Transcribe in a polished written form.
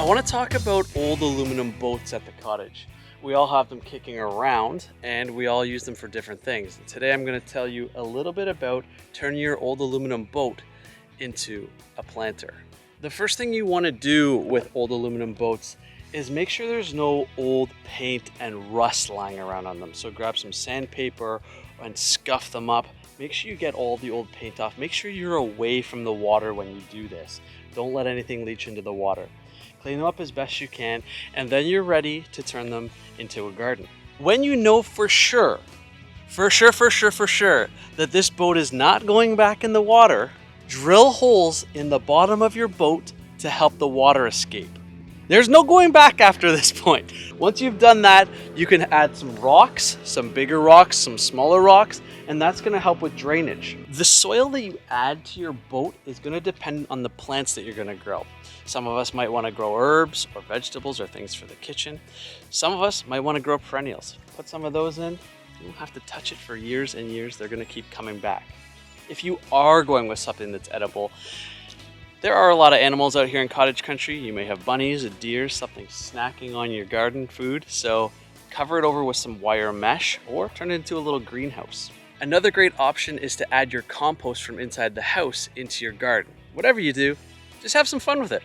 I want to talk about old aluminum boats at the cottage. We all have them kicking around and we all use them for different things. And today I'm going to tell you a little bit about turning your old aluminum boat into a planter. The first thing you want to do with old aluminum boats is make sure there's no old paint and rust lying around on them. So grab some sandpaper and scuff them up. Make sure you get all the old paint off. Make sure you're away from the water when you do this. Don't let anything leach into the water. Clean them up as best you can, and then you're ready to turn them into a garden. When you know for sure that this boat is not going back in the water, drill holes in the bottom of your boat to help the water escape. There's no going back after this point. Once you've done that, you can add some rocks, some bigger rocks, some smaller rocks, and that's gonna help with drainage. The soil that you add to your boat is gonna depend on the plants that you're gonna grow. Some of us might wanna grow herbs or vegetables or things for the kitchen. Some of us might wanna grow perennials. Put some of those in, you don't have to touch it for years and years. They're gonna keep coming back. If you are going with something that's edible, there are a lot of animals out here in cottage country. You may have bunnies, a deer, something snacking on your garden food. So cover it over with some wire mesh or turn it into a little greenhouse. Another great option is to add your compost from inside the house into your garden. Whatever you do, just have some fun with it.